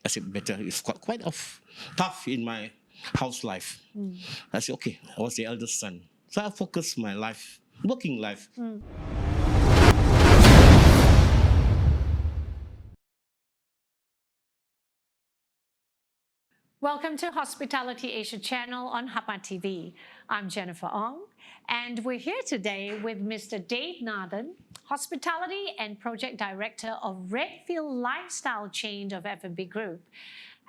I said, better. It's quite tough in my house life. I said, okay, I was the eldest son. So I focused my life, working life. Welcome to Hospitality Asia channel on HAPA TV. I'm Jennifer Ong, and we're here today with Mr. Devia Nathan, Hospitality and Project Director of Redfield Lifestyle Chain of F&B Group.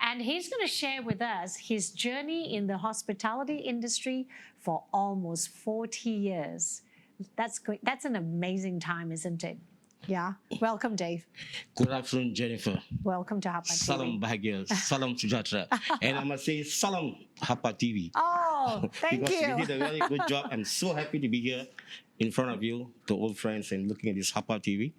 And he's going to share with us his journey in the hospitality industry for almost 40 years. That's an amazing time, isn't it? Yeah. Welcome, Dave. Good afternoon, Jennifer. Welcome to HAPA TV. Salam bahagia, salam sejahtera. And I must say, salam HAPA TV. Oh, thank because you. you did a very good job. I'm so happy to be here in front of you, to old friends, and looking at this HAPA TV.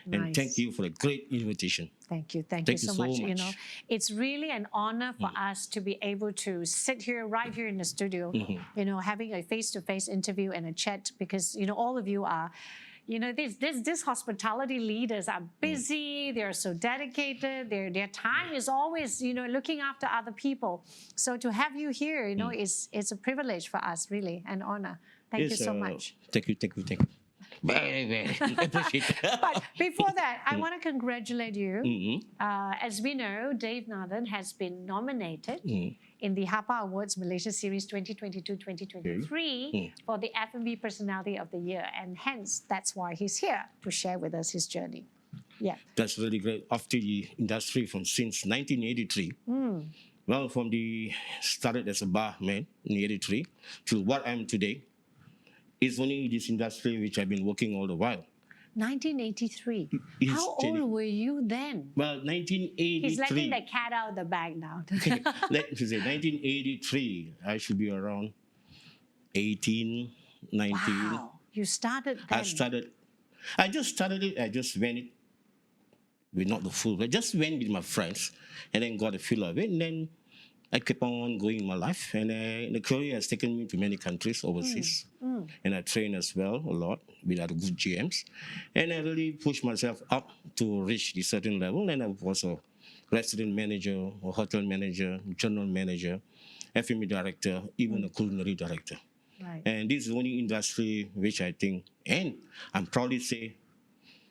And Nice. thank you for the great invitation. Thank you. Thank you so much. You know, it's really an honor for us to be able to sit here, right here in the studio, you know, having a face-to-face interview and a chat, because, you know, all of you are, you know, these hospitality leaders are busy. They're so dedicated. Their time is always, you know, looking after other people. So to have you here, you know, it's a privilege for us, really, an honor. Thank you so much. Thank you. Very, very appreciate it. But before that, I want to congratulate you. As we know, Devia Nathan has been nominated in the HAPA Awards Malaysia Series 2022-2023 for the F&B Personality of the Year. And hence, that's why he's here to share with us his journey. Yeah. That's really great. After the industry since 1983. Well, started as a barman in 83 to what I am today. It's only this industry which I've been working all the while. 1983. Yes, How old were you then? Well, 1983. He's letting the cat out of the bag now. Let me say, 1983, I should be around 18, 19. Wow, you started then. I just started it, I just went it with not the full, I just went with my friends and then got a feel of it, and then I kept on going in my life, and the career has taken me to many countries overseas. And I train as well a lot with other good GMs. And I really pushed myself up to reach a certain level. And I was a restaurant manager, a hotel manager, general manager, F&B director, even a culinary director. Right. And this is the only industry which I think, and I'm proudly say,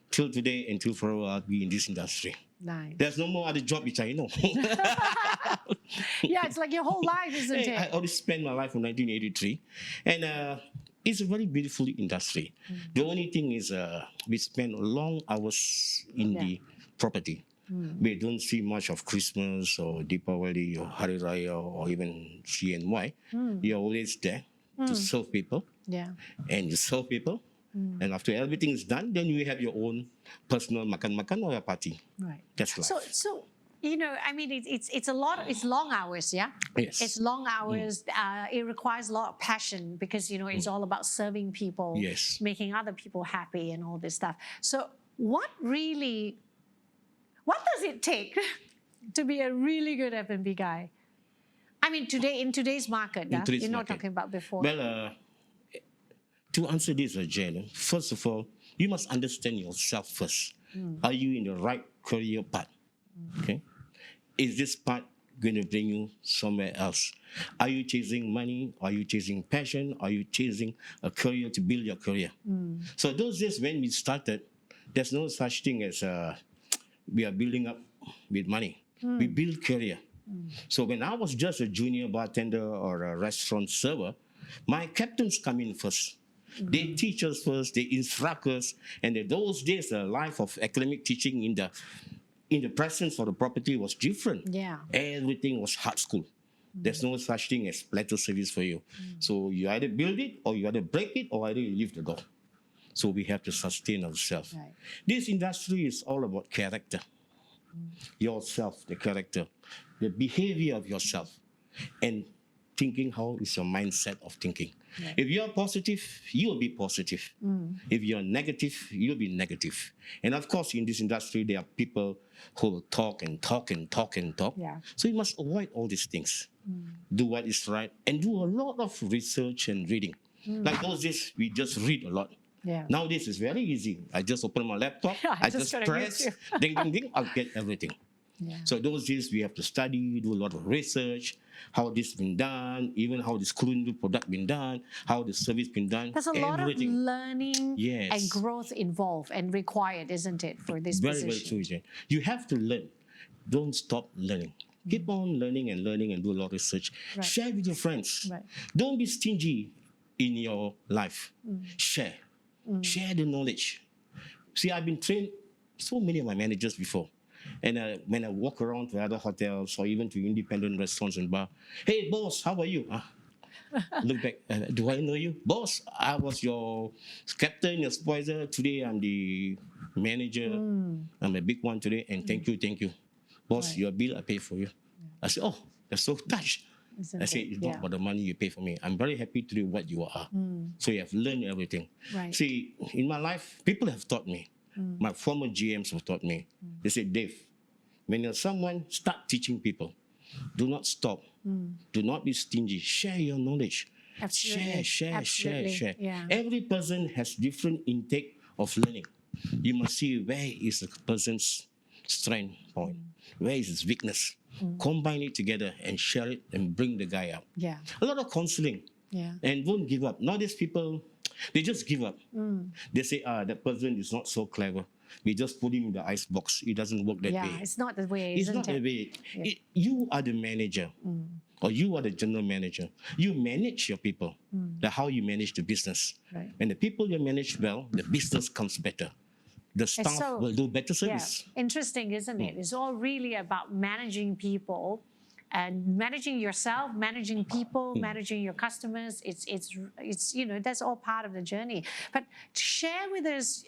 till today and till forever, I'll be in this industry. Nice. There's no more other job which I know. Yeah, it's like your whole life, isn't it? I already spent my life in 1983. And it's a very beautiful industry. The only thing is we spend long hours in the property. We don't see much of Christmas or Deepavali or Hari Raya or even CNY. You're always there to serve people. Yeah. And you serve people. And after everything is done, then you have your own personal makan-makan or a party. Right. That's life. So you know, I mean, it's a lot. It's long hours, yeah. Yes. It's long hours. It requires a lot of passion because you know it's all about serving people, Yes. making other people happy, and all this stuff. So what does it take to be a really good F&B guy? I mean, in today's market, today's you're not market. talking about before. Well, to answer this, Jen, first of all, you must understand yourself first. Are you in the right career path? Okay. Is this path going to bring you somewhere else? Are you chasing money? Are you chasing passion? Are you chasing a career to build your career? So those days when we started, there's no such thing as we are building up with money. We build career. So when I was just a junior bartender or a restaurant server, my captains come in first. They teach us first, they instruct us, and in those days, the life of academic teaching in the presence of the property was different. Yeah. Everything was hard school. There's no such thing as platter service for you. So you either build it, or you either break it, or either you leave the door. So we have to sustain ourselves. Right. This industry is all about character. Yourself, the character, the behavior of yourself, and thinking, how is your mindset of thinking. Yeah. If you're positive, you'll be positive. If you're negative, you'll be negative. And of course, in this industry, there are people who will talk and talk and talk and talk. Yeah. So you must avoid all these things. Do what is right and do a lot of research and reading. Like those days, we just read a lot. Yeah. Nowadays, it's very easy. I just open my laptop, I just press, ding, ding, ding, I'll get everything. Yeah. So those days we have to study, do a lot of research, how this been done, even how this culinary product been done, how the service been done. There's a lot of everything. learning Yes. and growth involved and required, isn't it, for this Very, very position? true, Jen. You have to learn. Don't stop learning. Keep on learning and do a lot of research. Right. Share with your friends. Right. Don't be stingy in your life. Share. Share the knowledge. See, I've been trained so many of my managers before. And when I walk around to other hotels or even to independent restaurants and bar, hey, boss, how are you? Look back, do I know you? Boss, I was your captain, your supervisor. Today I'm the manager. I'm a big one today. And thank you. Boss, Right. your bill I pay for you. I said, oh, that's so touched. Isn't I said, it? it's not about the money you pay for me. I'm very happy to do what you are. So you have learned everything. Right. See, in my life, people have taught me. My former GMs have taught me. They said, Dave, when you're someone, start teaching people. Do not stop. Do not be stingy. Share your knowledge. Absolutely. Share. Absolutely. Yeah. Every person has different intake of learning. You must see where is the person's strength point, where is his weakness. Combine it together and share it and bring the guy up. Yeah. A lot of counseling. Yeah. And don't give up. Nowadays people, they just give up. They say, that person is not so clever. We just put him in the ice box. It doesn't work that Yeah. way. It's not the way, It's isn't not it? the way. You are the manager, or you are the general manager. You manage your people. That's how you manage the business. Right. When the people you manage well, the business comes better. The staff so- will do better Yeah. service. Interesting, isn't it? It's all really about managing people and managing yourself, managing people, managing your customers. It's that's all part of the journey. But share with us,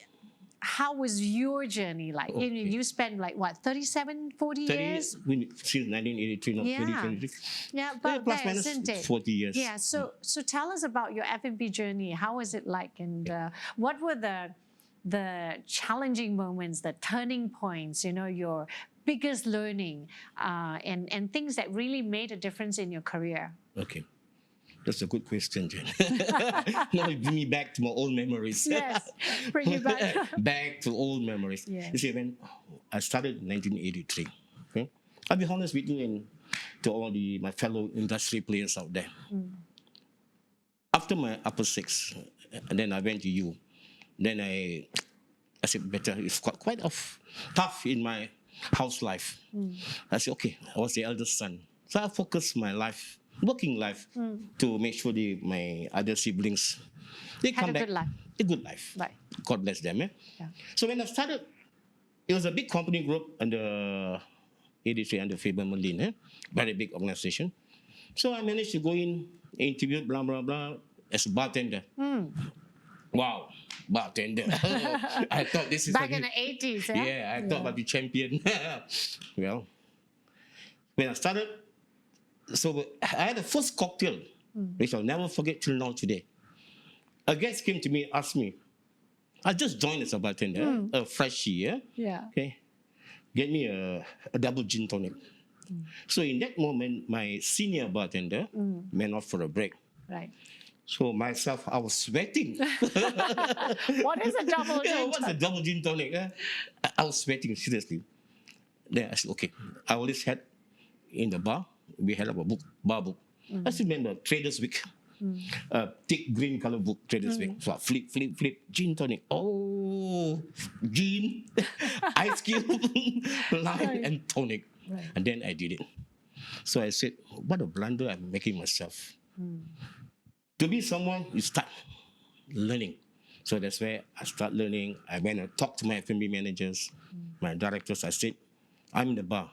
how was your journey like? Okay. You spent like what, 37, 40 years? Since 1983, not Yeah. 2023. Yeah, but plus that, minus isn't it? 40 years. Yeah, so tell us about your F&B journey. How was it like, and what were the challenging moments, the turning points? Your biggest learning, and things that really made a difference in your career. Okay. That's a good question, Jen. Now you bring me back to my old memories. Yes, bring you back. Back to old memories. Yes. You see, when I started in 1983, okay? I'll be honest with you and to all my fellow industry players out there. After my upper six, and then I went to U. Then I said, better, it's quite tough in my house life. I said, okay, I was the eldest son. So I focused my life, working life, to make sure my other siblings, they Had come a back. good life. A good life. Right. God bless them. Eh? Yeah. So when I started, it was a big company group under 83 under Faber Merlin, very big organization. So I managed to go in, interview, blah, blah, blah, as a bartender. Wow, bartender. I thought this is Back in the 80s, yeah? yeah, I thought about the champion. Well, when I started, so I had the first cocktail, which I'll never forget till now today. A guest came to me, asked me, I just joined as a bartender, a freshie, yeah? Yeah. Okay, get me a double gin tonic. So in that moment, my senior bartender went off for a break. Right. So myself, I was sweating. What is a double Yeah, gin what's a tonic? double gin tonic? I was sweating, seriously. Then I said, okay, I always had in the bar, we had a bar book. I still remember Traders Week. Thick green color book, Traders Week. So I flip, gin tonic. Oh, gin, ice cube, lime, and tonic. Right. And then I did it. So I said, what a blunder I'm making myself. To be someone, you start learning. So that's where I start learning. I went and talked to my F&B managers, my directors. I said, I'm in the bar.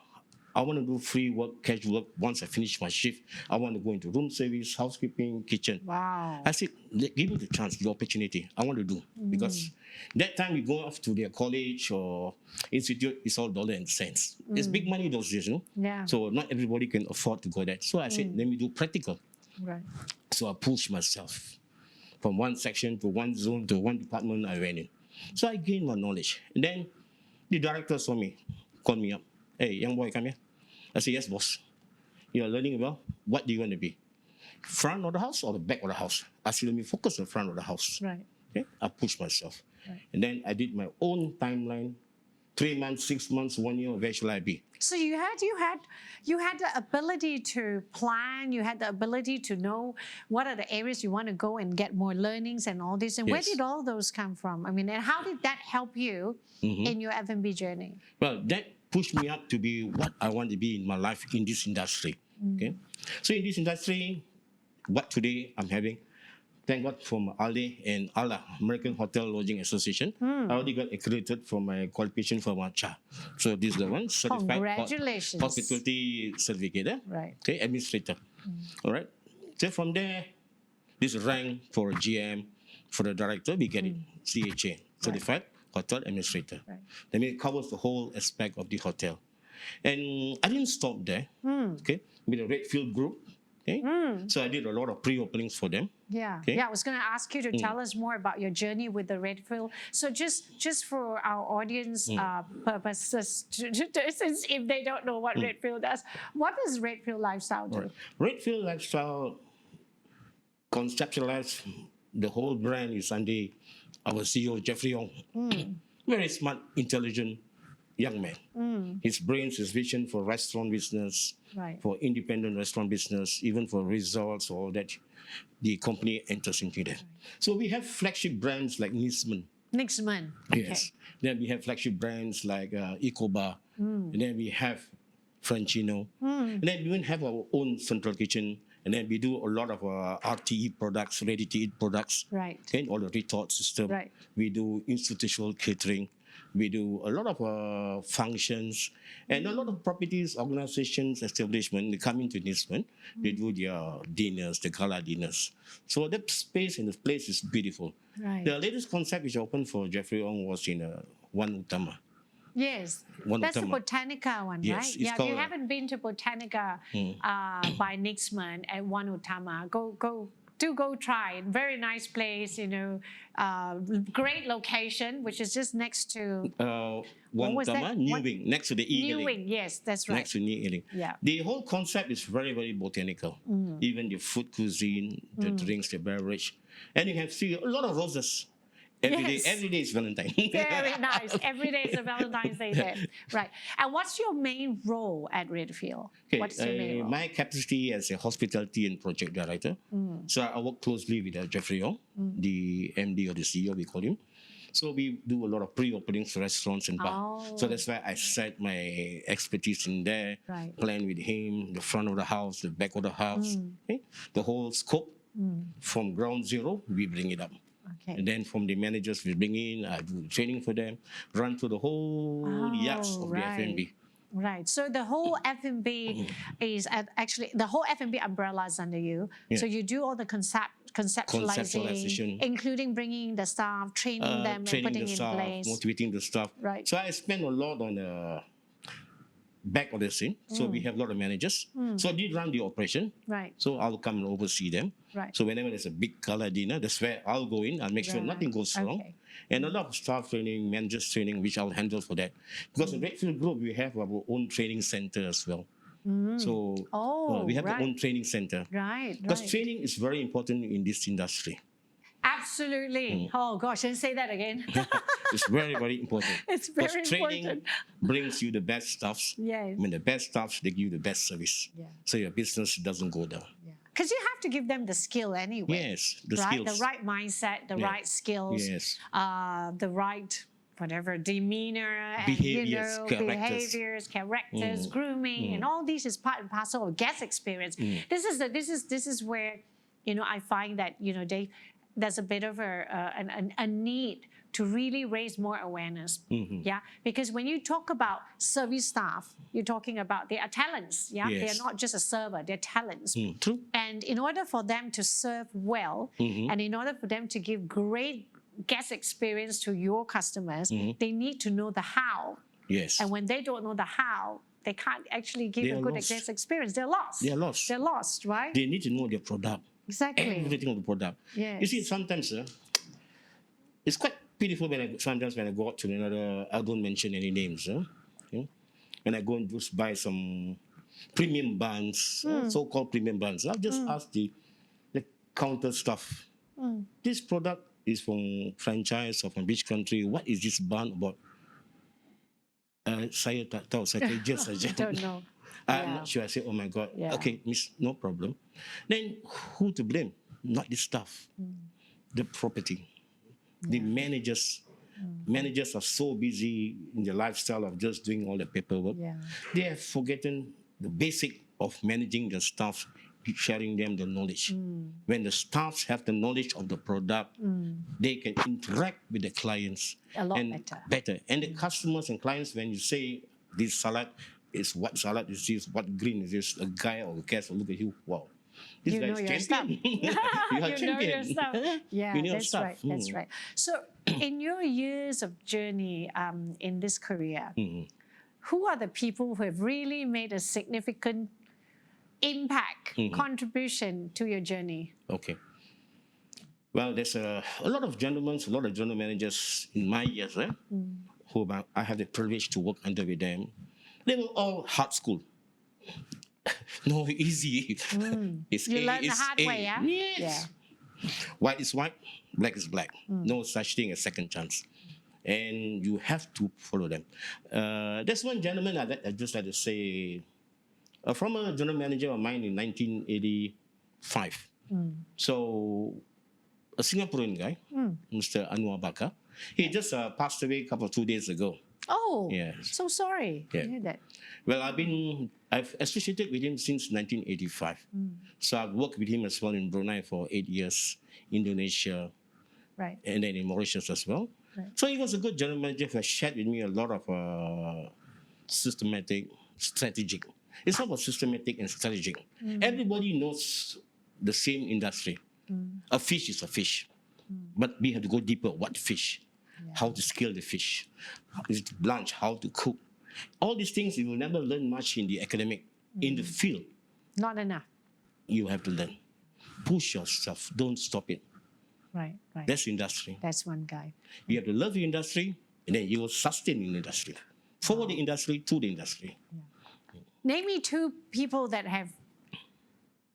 I want to do free work, casual work. Once I finish my shift, I want to go into room service, housekeeping, kitchen. Wow. I said, give me the chance, the opportunity. I want to do. Because that time you go off to their college or institute, it's all dollar and cents. It's big money those days, you know? Yeah. So not everybody can afford to go there. So I said, let me do practical. Right. So I pushed myself from one section to one zone to one department I went in. So I gained my knowledge. And then the director saw me, called me up. Hey, young boy, come here. I said, yes, boss. You're learning well. What do you want to be? Front of the house or the back of the house? I said, let me focus on front of the house. Right. Okay? I pushed myself. Right. And then I did my own timeline 3 months, 6 months, 1 year, where shall I be? So you had the ability to plan. You had the ability to know what are the areas you want to go and get more learnings and all this. And where Yes. did all those come from? I mean, and how did that help you in your F&B journey? Well, that pushed me up to be what I want to be in my life in this industry. Okay, so in this industry, what today I'm having, thank God from ALDE and ALA, American Hotel Lodging Association. I already got accredited for my qualification for CHA. So this is the one, certified Congratulations. hospitality certificate. Right. Okay, administrator. All right. So from there, this rank for GM, for the director, we get it, CHA, certified hotel administrator. Right. That means it covers the whole aspect of the hotel. And I didn't stop there. Okay, with the Redfield Group. Okay, so I did a lot of pre-openings for them. Yeah, Okay. yeah. I was going to ask you to tell us more about your journey with the Redfield. So just for our audience purposes, since if they don't know what Redfield does, what does Redfield Lifestyle do? Right. Redfield Lifestyle conceptualized the whole brand is under our CEO Jeffrey Ong. Very smart, intelligent young man. His brains, his vision for restaurant business, Right. for independent restaurant business, even for resorts, all that, the company enters into that. So we have flagship brands like Nisman. Nixman. Yes. Then we have flagship brands like Ecobar. And then we have Franchino. And then we even have our own central kitchen. And then we do a lot of RTE products, ready-to-eat products. Right. Okay, all the retort system. Right. We do institutional catering. We do a lot of functions and a lot of properties, organizations, establishment. They come into this one. They do their dinners, the gala dinners. So that space and the place is beautiful. Right. The latest concept which opened for Jeffrey Ong was in One Utama. Yes, One that's the Utama. Botanica one, Yes, right? it's Yeah, if called, you haven't been to Botanica by Nixman at One Utama, go try it. Very nice place, great location, which is just next to One was that? Utama, New Wing, next to the New Eagle. Wing. Yes, that's right. Next to New Ealing. Yeah. The whole concept is very, very botanical. Even the food cuisine, the drinks, the beverage. And you can see a lot of roses. Yes. Every day is Valentine. Very nice. Every day is a Valentine's Day there. Right. And what's your main role at Redfield? What's your main role? My capacity as a hospitality and project director. So I work closely with Jeffrey Ong, the MD or the CEO, we call him. So we do a lot of pre-openings, restaurants and bar. Oh. So that's why I set my expertise in there, Right. plan with him, the front of the house, the back of the house, okay? The whole scope from ground zero, we bring it up. Okay. And then from the managers we bring in, I do training for them, run through the whole yards of the F&B. Right. So the whole F&B is actually the whole F&B umbrella is under you. Yeah. So you do all the conceptualizing, Conceptualization. including bringing the staff, training them, and Training putting the in staff, place. motivating the staff. Right. So I spend a lot on the back of the scene. So we have a lot of managers. So they run the operation. Right. So I'll come and oversee them. Right. So whenever there's a big gala dinner, that's where I'll go in. I'll make sure Right. nothing goes wrong. Okay. And a lot of staff training, managers training, which I'll handle for that. Because in Redfield Group, we have our own training center as well. So we have right. our own training center. Right. Because Right. training is very important in this industry. Absolutely. Oh gosh, and say that again. It's very, very important. It's Because very training important. brings you the best stuffs. Yes. When the best stuffs, they give you the best service. Yeah. So your business doesn't go down. Because you have to give them the skill anyway. Yes, the right? skills. The right mindset, the Yeah. right skills, Yes. the right whatever demeanor and Behaviors, behaviors, characters, grooming, and all these is part and parcel of guest experience. This is where I find that there's a bit of a need to really raise more awareness. Yeah, because when you talk about service staff, you're talking about their talents. Yeah, Yes. they're not just a server; they're talents. True. And in order for them to serve well, and in order for them to give great guest experience to your customers, they need to know the how. Yes. And when they don't know the how, they can't actually give They a are good lost. guest experience. They're lost. They are lost. They're lost, right? They need to know their product. Exactly. Everything of the product. Yes. You see, sometimes it's quite pitiful when I go out to another, I don't mention any names. When I go and just buy some premium buns, so-called premium buns, I'll just ask the counter staff. This product is from franchise or from which country? What is this bun about? Saya tak tahu, saya kerja saja. Don't know. I'm not sure. I said, oh my God. Yeah. Okay, miss, no problem. Then who to blame? Not the staff, the property, the managers. Managers are so busy in the lifestyle of just doing all the paperwork. Yeah. They have forgotten the basic of managing the staff, sharing them the knowledge. When the staffs have the knowledge of the product, they can interact with the clients A lot and better. And the customers and clients, when you say this salad is what salad is this, what green is this, a guy or a guest will look at you, wow. This You guy know is your champion. stuff. You are You know champion. your stuff. Yeah, You know that's stuff. right. That's right. So, in your years of journey in this career, who are the people who have really made a significant impact, contribution to your journey? Okay. Well, there's a lot of gentlemen, a lot of general managers in my years, who I had the privilege to work under with them. They were all hard school. No, easy. It's You A, learn the it's hard A. way, yeah? Yes. Yeah. White is white, black is black. No such thing as second chance. And you have to follow them. There's one gentleman I just like to say, a former general manager of mine in 1985. So, a Singaporean guy, Mr. Anwar Bakar, he just passed away 2 days ago. Oh, Yes. so sorry to Yeah. hear that. Well, I've associated with him since 1985. So I've worked with him as well in Brunei for 8 years, Indonesia, Right. and then in Mauritius as well. Right. So he was a good general manager who has shared with me a lot of systematic, strategic. It's all about systematic and strategic. Everybody knows the same industry. A fish is a fish, but we have to go deeper. What fish? How to scale the fish? How is it to blanch? How to cook? All these things you will never learn much in the academic. In the field, Not enough. you have to learn. Push yourself. Don't stop it. Right, right. That's industry. That's one guy. You have to love the industry, and then you will sustain in the industry. For the industry, to the industry. Name me two people that have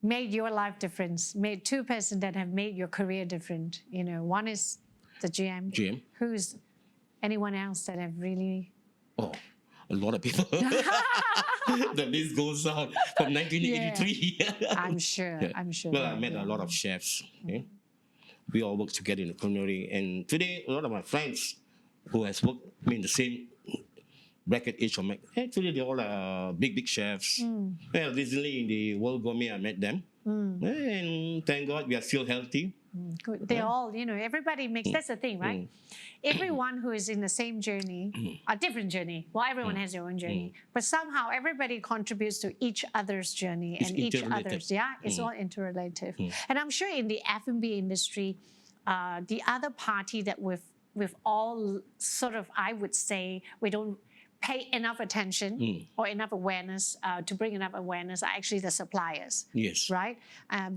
made your life difference, made two persons that have made your career different. You know, one is the GM. GM. Who's anyone else that have really... Oh, a lot of people. The list goes on from 1983. I'm sure, Yeah. I'm sure. Well, I met a lot of chefs. Okay? We all work together in the culinary. And today, a lot of my friends who has worked in the same bracket age of my... Actually, they all are big chefs. Well, recently in the World Gourmet, I met them. And thank God we are still healthy. Good. They all, you know, everybody makes, that's the thing, right? Everyone who is in the same journey, a different journey. Well, everyone has their own journey, but somehow everybody contributes to each other's journey It's and each interrelated. other's, it's all interrelative. And I'm sure in the F&B industry, the other party that we've all sort of, I would say, we don't pay enough attention or enough awareness to bring enough awareness are actually the suppliers. Yes. Right?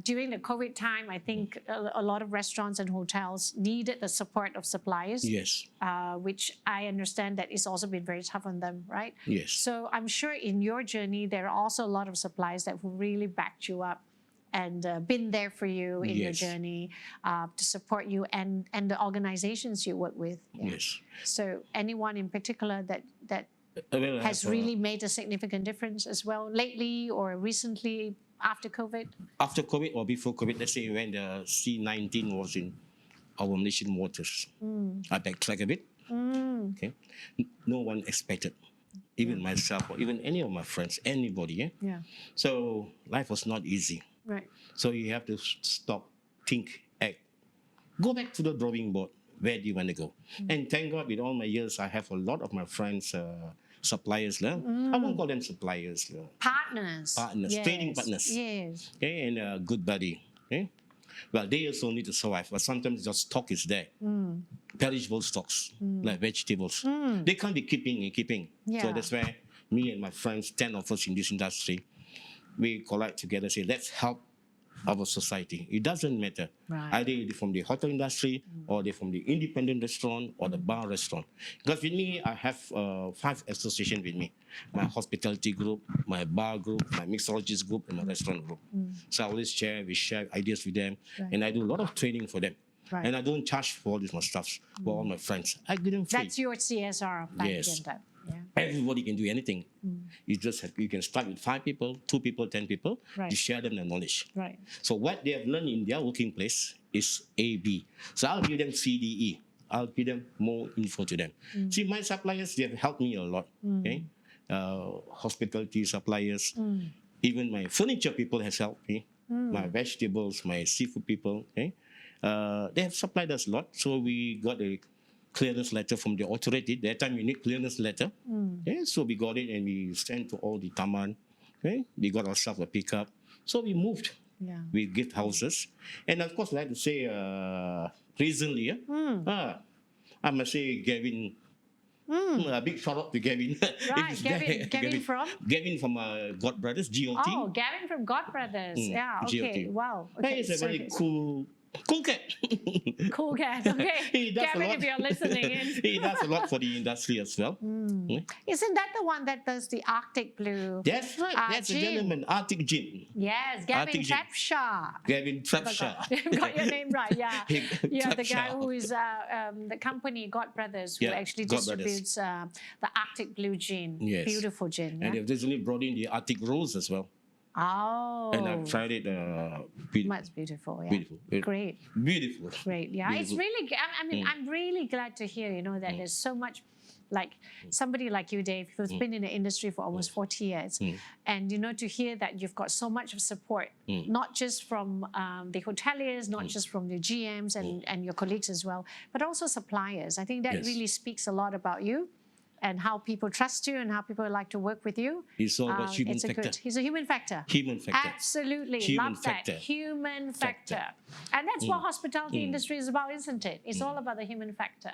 During the COVID time, I think a lot of restaurants and hotels needed the support of suppliers, Yes. which I understand that it's also been very tough on them, right? Yes. So I'm sure in your journey, there are also a lot of suppliers that who really backed you up and been there for you in your Yes. journey to support you and the organizations you work with. Yeah. Yes. So anyone in particular that Well, I has have, really made a significant difference as well lately or recently after COVID? after COVID or before COVID, let's say when the C-19 was in our Malaysian waters, I backtrack a bit. Okay, no one expected, even myself or even any of my friends, anybody. Yeah, So life was not easy. right. So you have to stop, think, act, go back to the drawing board. Where do you want to go? And thank God, with all my years, I have a lot of my friends, suppliers. I won't call them suppliers. Partners. Partners, Yes. trading partners. Yes. Okay, and a good buddy. Okay? Well, they also need to survive, but sometimes your stock is there. Perishable stocks, like vegetables. They can't be keeping. Yeah. So that's why me and my friends, 10 of us in this industry, we collide together, say, let's help our society. It doesn't matter. Right. Either they're from the hotel industry or they're from the independent restaurant or the bar restaurant. Because with me, I have 5 associations with me. My hospitality group, my bar group, my mixologist group, and my restaurant group. So I always we share ideas with them. Right. And I do a lot of training for them. Right. And I don't charge for all this stuff for all my friends. I give them free. That's your CSR back Yes. in that. Yeah. Everybody can do anything. You can start with 5 people, 2 people, 10 people. Right. You share them the knowledge. Right. So what they have learned in their working place is A, B. So I'll give them C, D, E. I'll give them more info to them. See, my suppliers, they have helped me a lot. Okay, hospitality suppliers, even my furniture people has helped me. My vegetables, my seafood people. Okay, they have supplied us a lot. So we got a clearance letter from the authority. That time we need clearance letter. Okay, so we got it and we sent to all the taman. Okay, we got ourselves a pickup. So we moved. Yeah. We gift houses. And of course, I have to say, recently, I must say, Gavin, a big shout out to Gavin. Right, Gavin from? Gavin from God Brothers, GOT. Oh, Gavin from God Brothers. Yeah, okay. GOT. Wow. He Okay, is a so very it's- cool cat. Cool cat. Okay. He does a Gavin, lot. if you're listening in. He does a lot for the industry as well. Isn't that the one that does the Arctic Blue? That's right. That's a Gin. gentleman, Arctic Gin. Yes, Gavin Arctic Gin. Trapshaw. Gavin Trapshaw. Got your name right, yeah. Yeah, the guy Trapshaw. who is the company God Brothers, who Yeah, actually God Brothers. distributes the Arctic Blue gin. Yes. Beautiful gin. And Yeah? they've recently brought in the Arctic Rose as well. Oh, And I've tried it. Beautiful. much beautiful. Yeah. Beautiful. Great. Beautiful. Great. Yeah, it's Beautiful. really. I mean, I'm really glad to hear. That there's so much, like somebody like you, Dave, who's been in the industry for almost 40 years, and to hear that you've got so much of support, not just from the hoteliers, not just from the GMs and your colleagues as well, but also suppliers. I think that Yes. really speaks a lot about you. And how people trust you and how people like to work with you. It's all about human it's factor. He's a human factor. Human factor. Absolutely, Human love factor. that. Human factor. And that's what hospitality industry is about, isn't it? It's all about the human factor.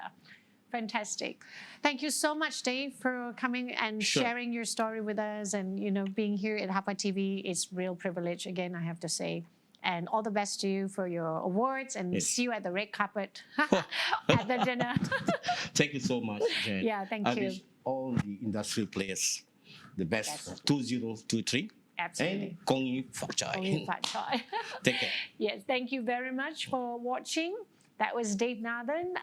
Fantastic. Thank you so much, Dave, for coming and Sure. sharing your story with us and, being here at HAPA TV. It's real privilege, again, I have to say. And all the best to you for your awards and Yes. see you at the red carpet at the dinner. Thank you so much, Jen. Yeah, thank I you. wish all the industry players the best Yes. for 2023. Absolutely. And Kong Yu Fok Chai. Only Fat Chai. Take care. Yes, thank you very much for watching. That was Dave Nathan,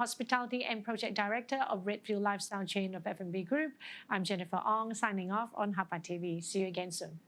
Hospitality and Project Director of Redfield Lifestyle Chain of F&B Group. I'm Jennifer Ong, signing off on HAPA TV. See you again soon.